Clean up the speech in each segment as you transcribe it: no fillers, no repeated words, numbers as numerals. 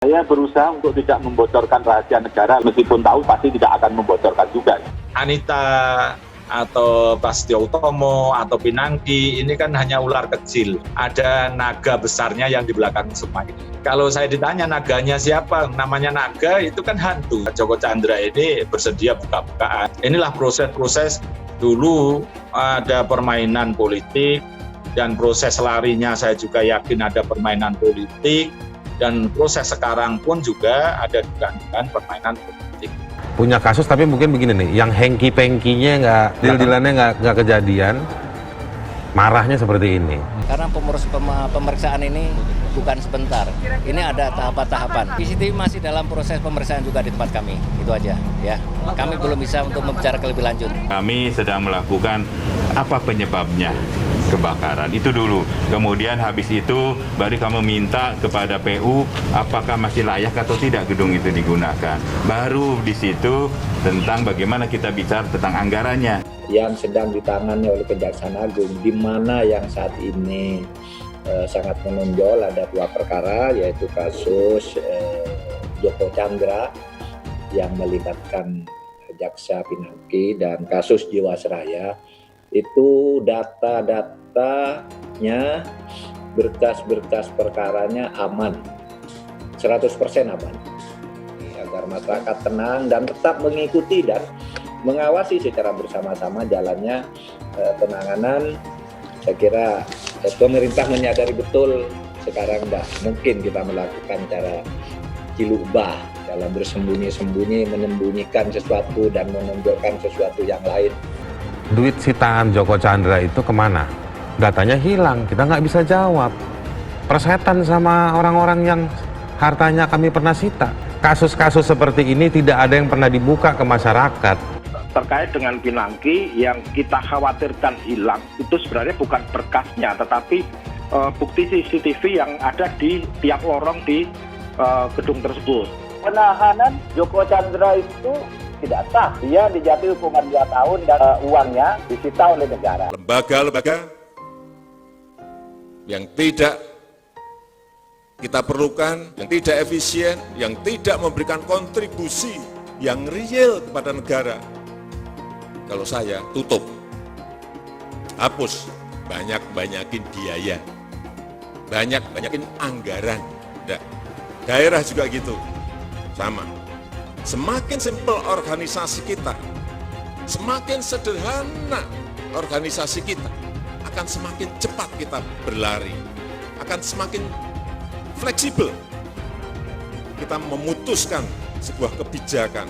Saya berusaha untuk tidak membocorkan rahasia negara, meskipun tahu pasti tidak akan membocorkan juga. Anita atau Bastio Utomo atau Pinangki ini kan hanya ular kecil. Ada naga besarnya yang di belakang semua ini. Kalau saya ditanya naganya siapa, namanya naga itu kan hantu. Joko Chandra ini bersedia buka-bukaan. Inilah proses-proses dulu ada permainan politik dan proses larinya saya juga yakin ada permainan politik. Dan proses sekarang pun juga ada dengan permainan politik. Punya kasus tapi mungkin begini nih, yang hengki-pengkinya deal-dealannya nggak kejadian, marahnya seperti ini. Karena pemeriksaan ini bukan sebentar, ini ada tahapan-tahapan. CCTV masih dalam proses pemeriksaan juga di tempat kami, itu aja ya. Kami belum bisa untuk membicarakan lebih lanjut. Kami sedang melakukan apa penyebabnya kebakaran, itu dulu. Kemudian habis itu baru kami minta kepada PU apakah masih layak atau tidak gedung itu digunakan. Baru di situ tentang bagaimana kita bicara tentang anggarannya. Yang sedang ditangani oleh Kejaksaan Agung, di mana yang saat ini sangat menonjol ada 2 perkara, yaitu kasus Joko Chandra yang melibatkan Jaksa Pinangki dan kasus Jiwasraya. Itu data-datanya, berkas-berkas perkaranya aman, 100% aman, agar masyarakat tenang dan tetap mengikuti dan mengawasi secara bersama-sama jalannya penanganan. Saya kira pemerintah menyadari betul sekarang tidak mungkin kita melakukan cara cilubah dalam bersembunyi-sembunyi, menyembunyikan sesuatu dan menunjukkan sesuatu yang lain. Duit sitaan Joko Chandra itu kemana? Datanya hilang, kita nggak bisa jawab. Persetan sama orang-orang yang hartanya kami pernah sita. Kasus-kasus seperti ini tidak ada yang pernah dibuka ke masyarakat. Terkait dengan Pinangki yang kita khawatirkan hilang, itu sebenarnya bukan berkasnya, tetapi bukti CCTV yang ada di tiap lorong di gedung tersebut. Penahanan Joko Chandra itu tidak sah. Dia dijatuhi hukuman 2 tahun dan uangnya disita oleh negara. Lembaga-lembaga yang tidak kita perlukan, yang tidak efisien, yang tidak memberikan kontribusi yang real kepada negara. Kalau saya tutup, hapus, banyakin biaya, banyakin anggaran. Nah, daerah juga gitu, sama. Semakin simpel organisasi kita, semakin sederhana organisasi kita, akan semakin cepat kita berlari, akan semakin fleksibel kita memutuskan sebuah kebijakan.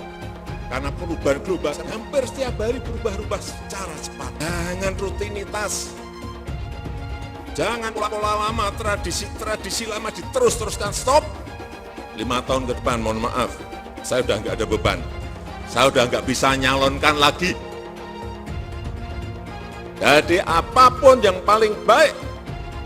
Karena perubahan global hampir setiap hari berubah-ubah secara cepat. Jangan rutinitas, jangan pola-pola lama, tradisi lama diterus-teruskan, stop. 5 tahun ke depan, mohon maaf, saya udah nggak ada beban, saya udah nggak bisa nyalonkan lagi. Jadi apapun yang paling baik,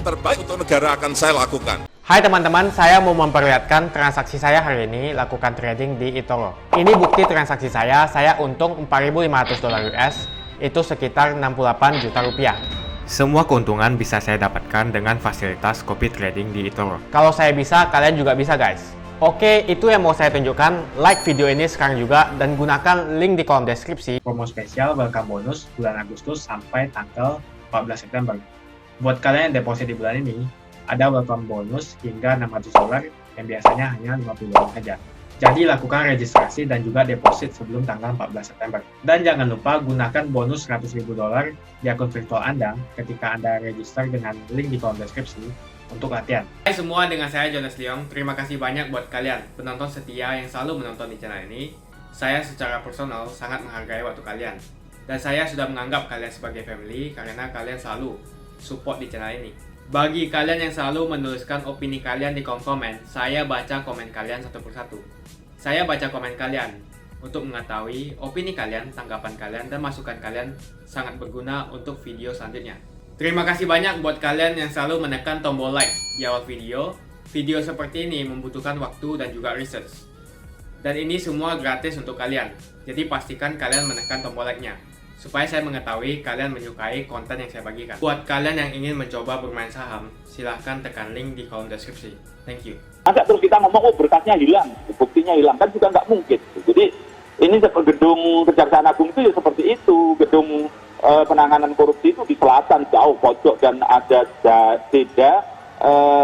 terbaik untuk negara akan saya lakukan. Hai teman-teman, saya mau memperlihatkan transaksi saya hari ini lakukan trading di eToro. Ini bukti transaksi saya untung $4.500 US, itu sekitar 68 juta rupiah. Semua keuntungan bisa saya dapatkan dengan fasilitas copy trading di eToro. Kalau saya bisa, kalian juga bisa guys. Oke, itu yang mau saya tunjukkan. Like video ini sekarang juga dan gunakan link di kolom deskripsi. Promo spesial welcome bonus bulan Agustus sampai tanggal 14 September. Buat kalian yang deposit di bulan ini, ada welcome bonus hingga $600 yang biasanya hanya $50 saja. Jadi lakukan registrasi dan juga deposit sebelum tanggal 14 September. Dan jangan lupa gunakan bonus $100.000 di akun virtual Anda ketika Anda register dengan link di kolom deskripsi untuk latihan. Hai semua, dengan saya Jonas Leong. Terima kasih banyak buat kalian penonton setia yang selalu menonton di channel ini. Saya secara personal sangat menghargai waktu kalian. Dan saya sudah menganggap kalian sebagai family karena kalian selalu support di channel ini. Bagi kalian yang selalu menuliskan opini kalian di kolom komen, saya baca komen kalian satu persatu. Saya baca komen kalian untuk mengetahui opini kalian, tanggapan kalian, dan masukan kalian sangat berguna untuk video selanjutnya. Terima kasih banyak buat kalian yang selalu menekan tombol like di awal video. Video seperti ini membutuhkan waktu dan juga research. Dan ini semua gratis untuk kalian. Jadi pastikan kalian menekan tombol like-nya supaya saya mengetahui kalian menyukai konten yang saya bagikan. Buat kalian yang ingin mencoba bermain saham, silahkan tekan link di kolom deskripsi. Thank you. Masa terus kita ngomong, oh berkasnya hilang, buktinya hilang, kan juga nggak mungkin. Jadi ini gedung Kejaksaan Agung itu ya seperti itu, gedung penanganan korupsi itu di selatan jauh pojok dan ada tidak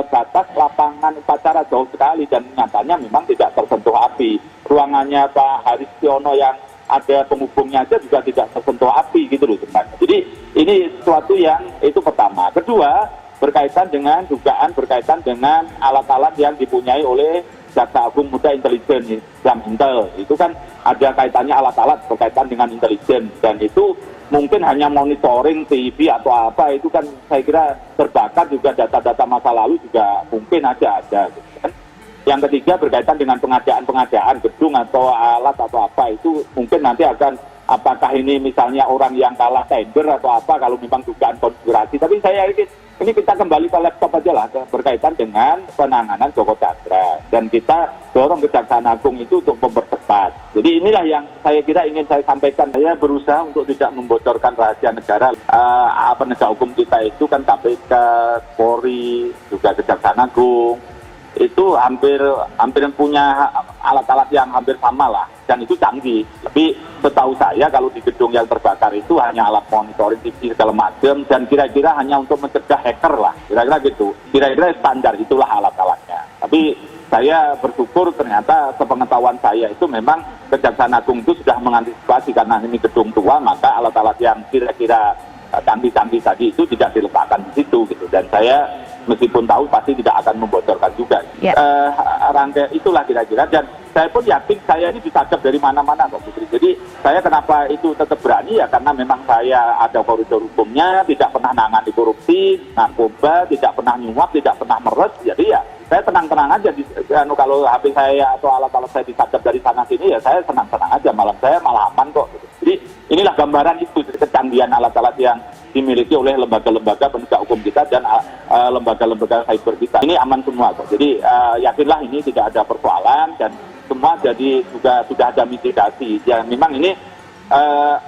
batas lapangan upacara jauh sekali dan nyatanya memang tidak tersentuh api. Ruangannya Pak Haristiono yang ada penghubungnya aja juga tidak tersentuh api gitu loh sebenarnya. Jadi ini sesuatu yang itu pertama. Kedua, berkaitan dengan dugaan berkaitan dengan alat-alat yang dipunyai oleh Jaksa Agung Muda Intelijen, Jam Intel. Itu kan ada kaitannya alat-alat berkaitan dengan intelijen dan itu mungkin hanya monitoring TV atau apa, itu kan saya kira terbakar juga data-data masa lalu juga mungkin ada gitu kan. Yang ketiga berkaitan dengan pengadaan gedung atau alat atau apa, itu mungkin nanti akan apakah ini misalnya orang yang kalah tender atau apa kalau memang dugaan konspirasi. Tapi saya yakin ini kita kembali ke laptop aja lah berkaitan dengan penanganan Joko Chandra dan kita dorong Kejaksaan Agung itu untuk mempercepat. Jadi inilah yang saya kira ingin saya sampaikan. Saya berusaha untuk tidak membocorkan rahasia negara. Penegak hukum kita itu kan KPK, Polri, juga Kejaksaan Agung. Itu hampir punya alat-alat yang hampir sama lah dan itu canggih. Tapi setahu saya kalau di gedung yang terbakar itu hanya alat monitoring TV segala macam dan kira-kira hanya untuk mencegah hacker lah, kira-kira gitu. Kira-kira standar itulah alat-alatnya. Tapi saya bersyukur ternyata sepengetahuan saya itu memang Kejaksaan Agung itu sudah mengantisipasi karena ini gedung tua, maka alat-alat yang kira-kira canggih-canggih tadi itu tidak diletakkan di situ gitu. Dan saya meskipun tahu pasti tidak akan membocorkan juga. Rangkaian itulah kira-kira dan saya pun yakin saya ini disadap dari mana-mana Pak Putri. Jadi saya kenapa itu tetap berani ya karena memang saya ada koridor hukumnya, tidak pernah nangani korupsi, narkoba, tidak pernah nyuap, tidak pernah meres. Jadi ya saya tenang-tenang aja kalau HP saya atau alat-alat saya disadap dari sana sini ya saya senang-senang aja, saya malah aman kok. Jadi inilah gambaran itu kecanggihan alat-alat yang dimiliki oleh lembaga-lembaga penegak hukum kita dan lembaga-lembaga cyber kita. Ini aman semua kok. Jadi yakinlah ini tidak ada persoalan dan semua jadi juga sudah ada mitigasi. Ya memang ini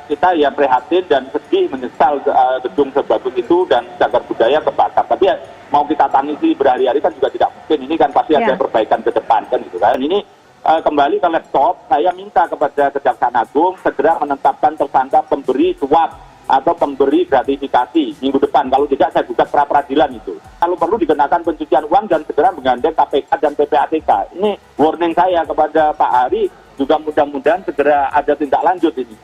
kita ya prihatin dan sedih menyesal gedung sebagus itu dan cagar budaya kebakar. Tapi ya, mau kita tangisi berhari-hari kan juga tidak mungkin. Ini kan pasti ada perbaikan ke depan kan gitu kan. Ini kembali ke laptop, saya minta kepada Kejaksaan Agung segera menetapkan tersangka pemberi suap atau pemberi gratifikasi minggu depan. Kalau tidak saya gugat pra peradilan itu. Kalau perlu dikenakan pencucian uang dan segera menggandeng KPK dan PPATK. Ini warning saya kepada Pak Hari, juga mudah-mudahan segera ada tindak lanjut ini.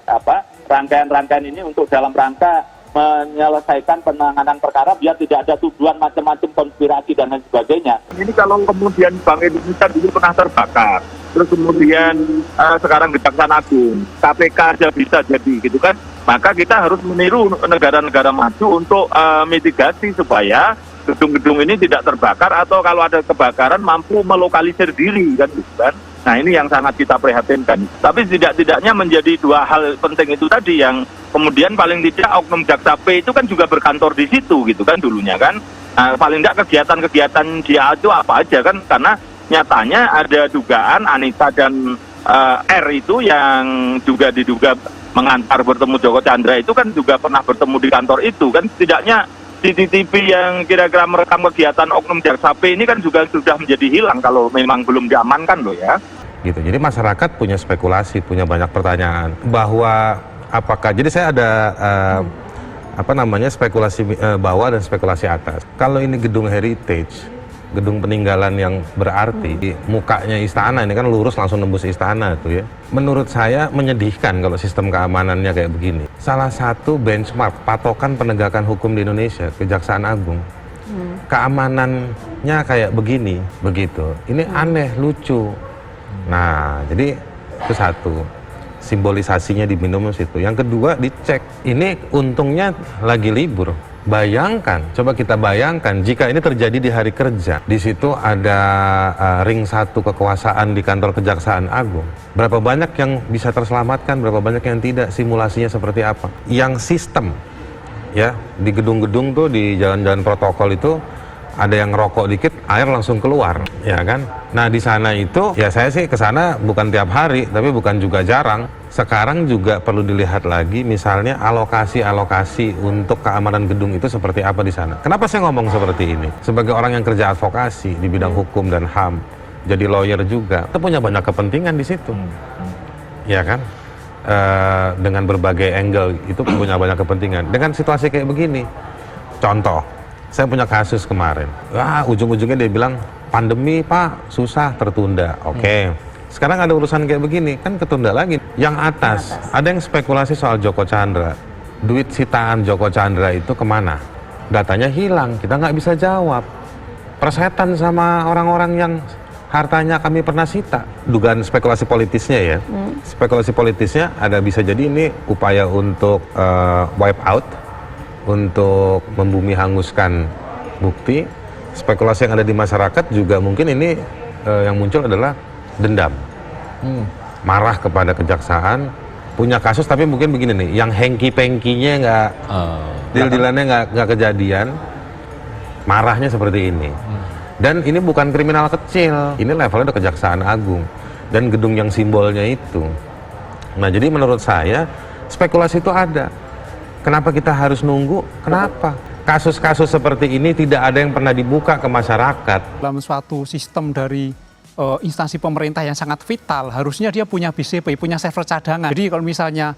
Rangkaian-rangkaian ini untuk dalam rangka menyelesaikan penanganan perkara biar tidak ada tuduhan macam-macam konspirasi dan lain sebagainya. Ini kalau kemudian Bank Indonesia dulu pernah terbakar, terus kemudian sekarang Kejaksaan Agung, KPK aja bisa jadi gitu kan, maka kita harus meniru negara-negara maju untuk mitigasi supaya gedung-gedung ini tidak terbakar atau kalau ada kebakaran mampu melokalisir diri kan gitu kan. Nah ini yang sangat kita prihatinkan. Tapi tidak-tidaknya menjadi dua hal penting itu tadi yang kemudian paling tidak oknum Jaksa P itu kan juga berkantor di situ gitu kan dulunya kan. Nah, paling tidak kegiatan-kegiatan dia itu apa aja kan, karena nyatanya ada dugaan Anita dan R itu yang juga diduga mengantar bertemu Joko Chandra itu kan juga pernah bertemu di kantor itu kan. Setidaknya CCTV yang kira-kira merekam kegiatan oknum Jaksa P ini kan juga sudah menjadi hilang kalau memang belum diamankan loh ya. Gitu. Jadi masyarakat punya spekulasi, punya banyak pertanyaan bahwa apakah, jadi saya ada spekulasi bawah dan spekulasi atas. Kalau ini gedung heritage, gedung peninggalan yang berarti, mukanya istana, ini kan lurus langsung nembus istana tuh ya. Menurut saya menyedihkan kalau sistem keamanannya kayak begini. Salah satu benchmark patokan penegakan hukum di Indonesia, Kejaksaan Agung, keamanannya kayak begini, begitu. Ini aneh, lucu. Nah, jadi itu satu, simbolisasinya diminum situ. Yang kedua, dicek. Ini untungnya lagi libur. Bayangkan, coba kita bayangkan jika ini terjadi di hari kerja. Di situ ada ring 1 kekuasaan di kantor Kejaksaan Agung. Berapa banyak yang bisa terselamatkan, berapa banyak yang tidak, simulasinya seperti apa. Yang sistem, ya, di gedung-gedung tuh, di jalan-jalan protokol itu, ada yang ngerokok dikit, air langsung keluar, ya kan? Nah di sana itu, ya saya sih ke sana bukan tiap hari, tapi bukan juga jarang. Sekarang juga perlu dilihat lagi, misalnya alokasi untuk keamanan gedung itu seperti apa di sana. Kenapa saya ngomong seperti ini? Sebagai orang yang kerja advokasi di bidang hukum dan HAM, jadi lawyer juga, kita punya banyak kepentingan di situ, ya kan? Dengan berbagai angle itu punya banyak kepentingan. Dengan situasi kayak begini, contoh, saya punya kasus kemarin. Ujung-ujungnya dia bilang, pandemi Pak, susah, tertunda. Oke. Sekarang ada urusan kayak begini, kan ketunda lagi. Yang atas, ada yang spekulasi soal Joko Chandra. Duit sitaan Joko Chandra itu kemana? Datanya hilang, kita nggak bisa jawab. Persetan sama orang-orang yang hartanya kami pernah sita. Dugaan spekulasi politisnya ya. Spekulasi politisnya ada bisa jadi ini upaya untuk wipe out, untuk membumi hanguskan bukti. Spekulasi yang ada di masyarakat juga mungkin ini yang muncul adalah dendam, marah kepada kejaksaan, punya kasus tapi mungkin begini nih, yang hengki-pengkinya nggak, deal-dealannya nggak kejadian, marahnya seperti ini. Dan ini bukan kriminal kecil, ini levelnya udah Kejaksaan Agung dan gedung yang simbolnya itu. Nah jadi menurut saya spekulasi itu ada. Kenapa kita harus nunggu? Kenapa? Kasus-kasus seperti ini tidak ada yang pernah dibuka ke masyarakat. Dalam suatu sistem dari instansi pemerintah yang sangat vital, harusnya dia punya BCP, punya server cadangan. Jadi kalau misalnya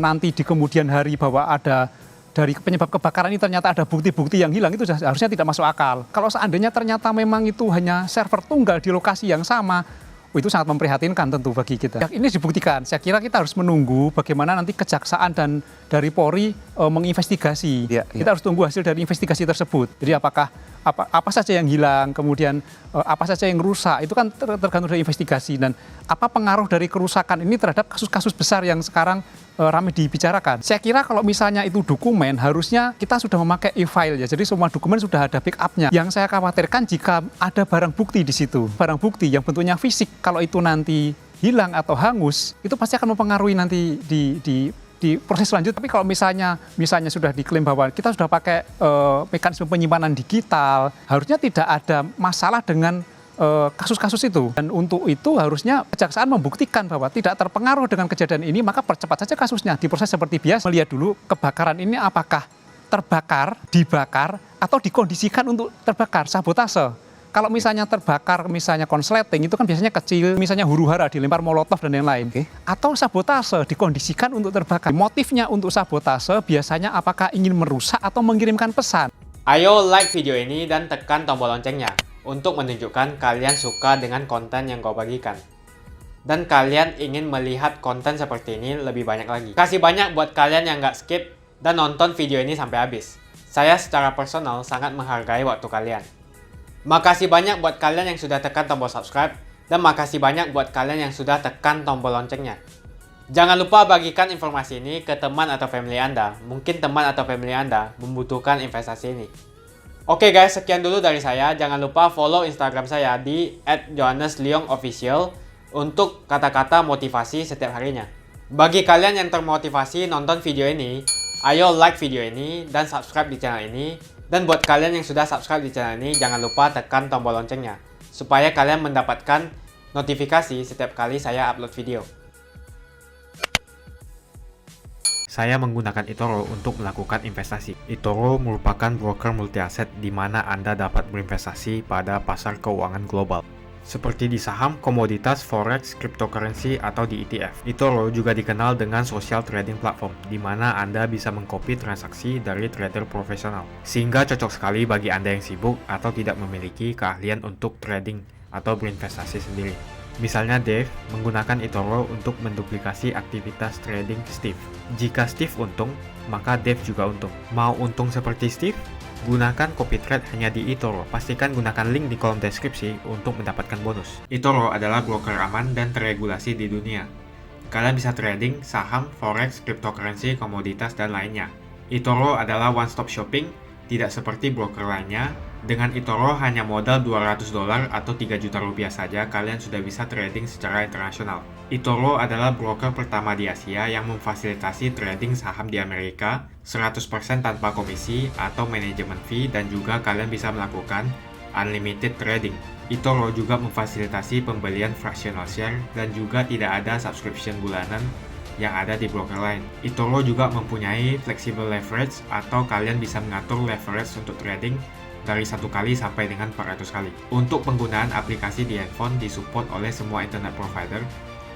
nanti di kemudian hari bahwa ada dari penyebab kebakaran ini ternyata ada bukti-bukti yang hilang, itu harusnya tidak masuk akal. Kalau seandainya ternyata memang itu hanya server tunggal di lokasi yang sama, itu sangat memprihatinkan tentu bagi kita. Ini dibuktikan, saya kira kita harus menunggu bagaimana nanti kejaksaan dan dari Polri menginvestigasi. Kita harus tunggu hasil dari investigasi tersebut. Jadi apakah apa saja yang hilang, kemudian apa saja yang rusak, itu kan tergantung dari investigasi. Dan apa pengaruh dari kerusakan ini terhadap kasus-kasus besar yang sekarang ramai dibicarakan. Saya kira kalau misalnya itu dokumen, harusnya kita sudah memakai e-file ya. Jadi semua dokumen sudah ada backup-nya. Yang saya khawatirkan jika ada barang bukti di situ, barang bukti yang bentuknya fisik, kalau itu nanti hilang atau hangus, itu pasti akan mempengaruhi nanti di proses selanjutnya. Tapi kalau misalnya sudah diklaim bahwa kita sudah pakai mekanisme penyimpanan digital, harusnya tidak ada masalah dengan kasus-kasus itu. Dan untuk itu harusnya kejaksaan membuktikan bahwa tidak terpengaruh dengan kejadian ini, maka percepat saja kasusnya. Diproses seperti biasa, melihat dulu kebakaran ini apakah terbakar, dibakar, atau dikondisikan untuk terbakar, sabotase. Kalau misalnya terbakar, misalnya konsleting, itu kan biasanya kecil, misalnya huru-hara, dilempar molotov dan yang lain. Atau sabotase, dikondisikan untuk terbakar. Motifnya untuk sabotase biasanya apakah ingin merusak atau mengirimkan pesan. Ayo like video ini dan tekan tombol loncengnya untuk menunjukkan kalian suka dengan konten yang kau bagikan. Dan kalian ingin melihat konten seperti ini lebih banyak lagi. Kasih banyak buat kalian yang nggak skip dan nonton video ini sampai habis. Saya secara personal sangat menghargai waktu kalian. Makasih banyak buat kalian yang sudah tekan tombol subscribe, dan makasih banyak buat kalian yang sudah tekan tombol loncengnya. Jangan lupa bagikan informasi ini ke teman atau family Anda. Mungkin teman atau family Anda membutuhkan investasi ini. Oke guys, sekian dulu dari saya. Jangan lupa follow Instagram saya di @johannesleongofficial untuk kata-kata motivasi setiap harinya. Bagi kalian yang termotivasi nonton video ini, ayo like video ini dan subscribe di channel ini. Dan buat kalian yang sudah subscribe di channel ini, jangan lupa tekan tombol loncengnya supaya kalian mendapatkan notifikasi setiap kali saya upload video. Saya menggunakan eToro untuk melakukan investasi. eToro merupakan broker multi aset di mana Anda dapat berinvestasi pada pasar keuangan global, seperti di saham, komoditas, forex, cryptocurrency, atau di ETF. eToro juga dikenal dengan social trading platform, di mana Anda bisa mengcopy transaksi dari trader profesional, sehingga cocok sekali bagi Anda yang sibuk atau tidak memiliki keahlian untuk trading atau berinvestasi sendiri. Misalnya Dave menggunakan eToro untuk menduplikasi aktivitas trading Steve. Jika Steve untung, maka Dave juga untung. Mau untung seperti Steve? Gunakan copy trade hanya di eToro. Pastikan gunakan link di kolom deskripsi untuk mendapatkan bonus. eToro adalah broker aman dan terregulasi di dunia. Kalian bisa trading saham, forex, cryptocurrency, komoditas, dan lainnya. eToro adalah one-stop shopping, tidak seperti broker lainnya, Dengan eToro hanya modal $200 atau 3 juta rupiah saja, kalian sudah bisa trading secara internasional. eToro adalah broker pertama di Asia yang memfasilitasi trading saham di Amerika 100% tanpa komisi atau manajemen fee, dan juga kalian bisa melakukan unlimited trading. eToro juga memfasilitasi pembelian fractional share dan juga tidak ada subscription bulanan yang ada di broker lain. eToro juga mempunyai flexible leverage atau kalian bisa mengatur leverage untuk trading dari 1 kali sampai dengan 400 kali. Untuk penggunaan aplikasi di handphone disupport oleh semua internet provider.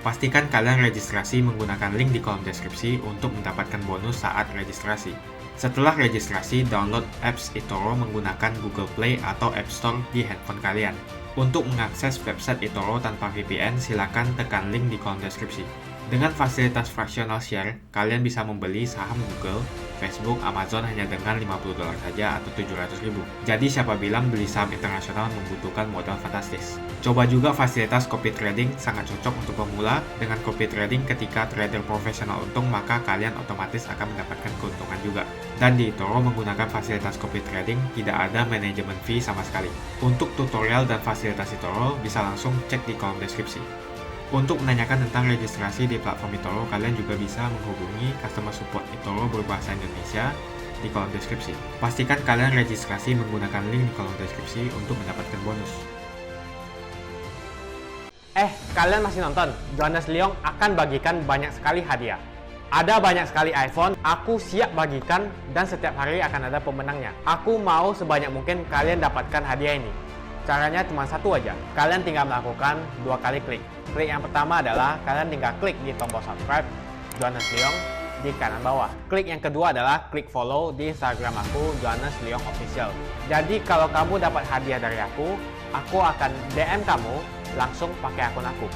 Pastikan kalian registrasi menggunakan link di kolom deskripsi untuk mendapatkan bonus saat registrasi. Setelah registrasi, download apps eToro menggunakan Google Play atau App Store di handphone kalian. Untuk mengakses website eToro tanpa VPN, silakan tekan link di kolom deskripsi. Dengan fasilitas fractional share, kalian bisa membeli saham Google, Facebook, Amazon hanya dengan $50 saja atau 700.000. Jadi siapa bilang beli saham internasional membutuhkan modal fantastis. Coba juga fasilitas copy trading, sangat cocok untuk pemula. Dengan copy trading ketika trader profesional untung, maka kalian otomatis akan mendapatkan keuntungan juga. Dan di eToro menggunakan fasilitas copy trading, tidak ada manajemen fee sama sekali. Untuk tutorial dan fasilitas eToro, bisa langsung cek di kolom deskripsi. Untuk menanyakan tentang registrasi di platform eToro, kalian juga bisa menghubungi customer support eToro berbahasa Indonesia di kolom deskripsi. Pastikan kalian registrasi menggunakan link di kolom deskripsi untuk mendapatkan bonus. Kalian masih nonton? Johannes Leong akan bagikan banyak sekali hadiah. Ada banyak sekali iPhone, aku siap bagikan dan setiap hari akan ada pemenangnya. Aku mau sebanyak mungkin kalian dapatkan hadiah ini. Caranya cuma satu aja, kalian tinggal melakukan 2 kali klik. Klik yang pertama adalah kalian tinggal klik di tombol subscribe Johannes Leong di kanan bawah. Klik yang kedua adalah klik follow di Instagram aku Johannes Leong Official. Jadi kalau kamu dapat hadiah dari aku akan DM kamu langsung pakai akun aku.